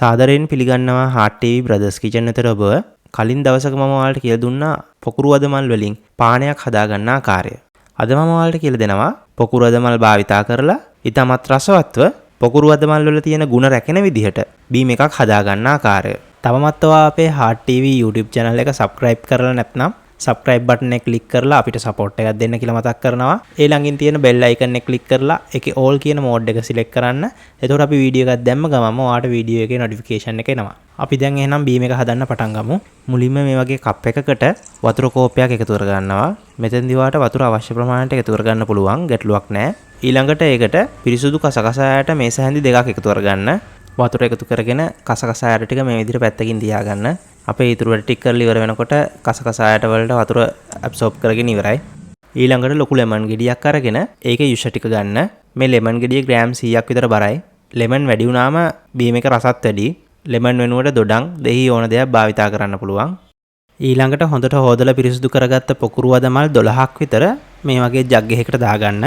සාදරයෙන් පිළිගන්නවා Heart TV Brothers Kitchen එතර ඔබ කලින් දවසක මම ඔයාලට කියලා දුන්නා පොකුරු අදමල් වලින් පානයක් හදාගන්න ආකාරය. අද මම ඔයාලට කියලා දෙනවා පොකුරු අදමල් භාවිතා කරලා ඉතාමත් රසවත්ව පොකුරු අදමල් වල තියෙන ගුණ රැකෙන විදිහට බීම් එකක් හදාගන්න ආකාරය. තවමත් ඔයා අපේ Heart TV YouTube channel එක subscribe කරලා නැත්නම් subscribe button එක click කරලා අපිට support එකක් දෙන්න කියලා මතක් කරනවා. ඒ ළඟින් තියෙන bell icon එක click කරලා ඒකේ all කියන mode එක select කරන්න. එතකොට අපි වීඩියෝ එකක් දැම්ම ගමන්ම ඔයාලට වීඩියෝ එකේ notification එක එනවා. අපි දැන් එහෙනම් බීම් එක හදන්න පටන් ගමු. මුලින්ම මේ වගේ කප් එකකට වතුර කෝප්පයක් එකතු කර ගන්නවා. මෙතෙන්දී ඔයාලට වතුර අවශ්‍ය ප්‍රමාණයට එකතු කර ගන්න පුළුවන්. ගැටලුවක් නැහැ. ඊළඟට ඒකට පිරිසුදු කසකසායට මේස හැඳි දෙකක් එකතු කරගන්න. වතුර එකතු කරගෙන කසකසායට ටික මේ විදිහට පැත්තකින් තියාගන්න. අපේ ඊටු වල ටික කරලා ඉවර වෙනකොට කසකසායට වලට වතුර ඇබ්සෝබ් කරගෙන ඉවරයි. ඊළඟට ලොකු ලෙමන් ගෙඩියක් අරගෙන ඒකේ යුෂ ටික ගන්න. මේ ලෙමන් ගෙඩිය ග්‍රෑම් 100ක් විතර බරයි. ලෙමන් වැඩි වුණාම බීම් එක රසත් වැඩි. ලෙමන් වෙනුවට දොඩම් දෙහි ඕන දෙයක් භාවිතා කරන්න පුළුවන්. ඊළඟට හොඳට හොදලා පිරිසිදු කරගත්ත පොකුරු අදමල් 12ක් විතර මේ වගේ ජග් එකකට දාගන්න.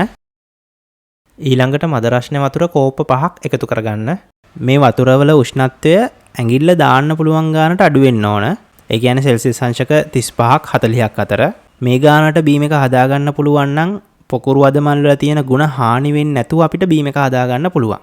ඊළඟට මද රස්නේ වතුර කෝප්ප 5ක් එකතු කරගන්න. මේ වතුර වල උෂ්ණත්වය ඇඟිල්ල දාන්න පුළුවන් ගානට අඩු වෙන්න ඕන. ඒ කියන්නේ සෙල්සියස් අංශක 35ක් 40ක් අතර. මේ ගානට බීම් එක හදාගන්න පුළුවන් නම් පොකුරු අදමල් වල තියෙන ಗುಣ හානි වෙන්නේ නැතුව අපිට බීම් එක හදාගන්න පුළුවන්.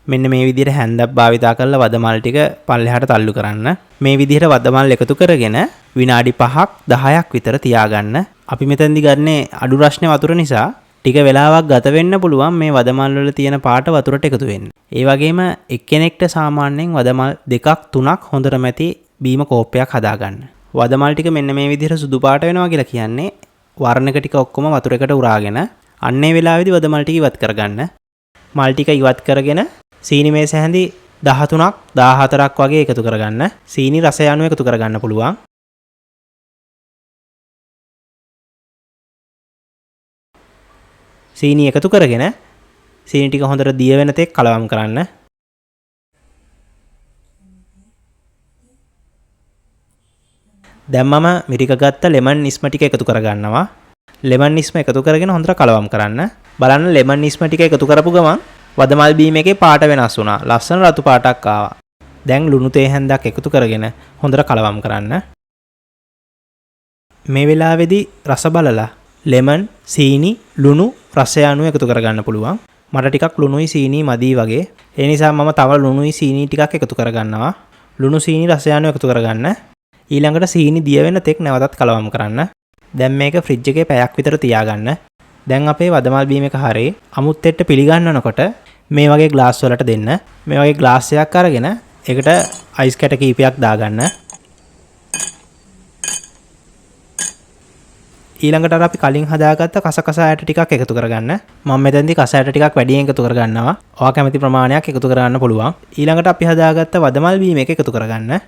මෙන්න මේ විදිහට හැන්දක් භාවිතා කරලා වදමල් ටික පල්ලෙහාට තල්ලු කරන්න. මේ විදිහට වදමල් එකතු කරගෙන විනාඩි 5ක් 10ක් විතර තියාගන්න. අපි මෙතෙන්දි ගන්නේ අඩු රස්නේ වතුර නිසා ටික වෙලාවක් ගත වෙන්න පුළුවන් මේ වදමල් වල තියෙන පාට වතුරට එකතු වෙන්න. ඒ වගේම එක්කෙනෙක්ට සාමාන්‍යයෙන් වදමල් 2ක් 3ක් හොඳටම ඇති බීම කෝප්පයක් හදාගන්න. වදමල් ටික මෙන්න මේ විදිහට සුදු පාට වෙනවා කියලා කියන්නේ වර්ණක ටික ඔක්කොම වතුරකට උරාගෙන අන්නේ වෙලාවේදී වදමල් ටික ඉවත් කරගන්න. මල් ටික ඉවත් කරගෙන සීනි මේස හැඳි 13ක් 14ක් වගේ එකතු කරගන්න. සීනි රසය අනුව එකතු කරගන්න පුළුවන්. සීනි එකතු කරගෙන සීනි ටික හොඳට දිය වෙන තෙක් කලවම් කරන්න. දැන් මම මිරික ගත්ත ලෙමන් නිස්ම ටික එකතු කරගන්නවා. ලෙමන් නිස්ම එකතු කරගෙන හොඳට කලවම් කරන්න. බලන්න ලෙමන් නිස්ම ටික එකතු කරපු ගමන් වදමල් බීම එකේ පාට වෙනස් වුණා. ලස්සන රතු පාටක් ආවා. දැන් ලුණු තේ හැන්දක් එකතු කරගෙන හොඳට කලවම් කරන්න. මේ වෙලාවේදී රස බලලා ලෙමන්, සීනි, ලුණු රසය අනුව එකතු කරගන්න පුළුවන්. මට ටිකක් ලුණුයි සීනි මදි වගේ. ඒ නිසා මම තව ලුණුයි සීනි ටිකක් එකතු කරගන්නවා. ලුණු සීනි රසය අනුව එකතු කරගන්න. ඊළඟට සීනි දිය වෙන තෙක් නැවතත් කලවම් කරන්න. දැන් මේක ෆ්‍රිජ් එකේ පැයක් විතර තියාගන්න. දැන් අපේ වදමල් බීම එක හරේ අමුත්තෙට පිළිගන්නනකොට මේ වගේ ග්ලාස් වලට දෙන්න. මේ වගේ ග්ලාස් එකක් අරගෙන ඒකට අයිස් කැට කීපයක් දාගන්න. ඊළඟට අපි කලින් හදාගත්ත කසකසායට ටිකක් එකතු කරගන්න. මම මෙතෙන්දී කසායට ටිකක් වැඩියෙන් එකතු කරගන්නවා. ඔයා කැමති ප්‍රමාණයක් එකතු කරගන්න පුළුවන්. ඊළඟට අපි හදාගත්ත වදමල් බීම එක එකතු කරගන්න.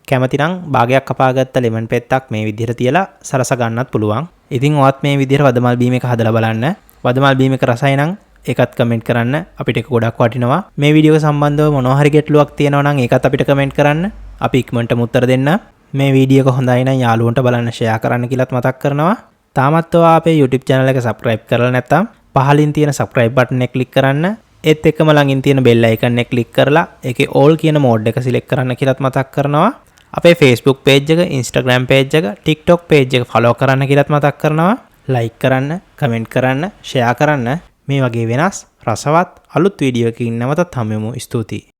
කැමති නම් භාගයක් කපාගත්ත ලෙමන් පෙත්තක් මේ විදිහට තියලා සරස ගන්නත් පුළුවන්. ඉතින් ඔයත් මේ විදිහට වදමල් බීම එක හදලා බලන්න. වදමල් බීම එක රසයි නම් ඒකත් කමෙන්ට් කරන්න. අපිට ඒක ගොඩක් වටිනවා. මේ වීඩියෝ එක සම්බන්ධව මොනවා හරි ගැටලුවක් තියෙනවා නම් ඒකත් අපිට කමෙන්ට් කරන්න. අපි ඉක්මනටම උත්තර දෙන්න. මේ වීඩියෝ එක හොඳයි නම් යාළුවන්ට බලන්න ෂෙයා කරන්න කියලාත් මතක් කරනවා. තාමත් ඔයා අපේ YouTube channel එක subscribe කරලා නැත්නම් පහලින් තියෙන subscribe button එක click කරන්න. ඒත් එක්කම ළඟින් තියෙන bell icon එක click කරලා ඒකේ all කියන mode එක select කරන්න කියලාත් මතක් කරනවා. අපේ Facebook page එක, Instagram page එක, TikTok page එක follow කරන්න කියලාත් මතක් කරනවා. like කරන්න, comment කරන්න, share කරන්න. මේ වගේ වෙනස් රසවත් අලුත් වීඩියෝ එකකින් නැවතත් හමු වෙමු. ස්තුතියි.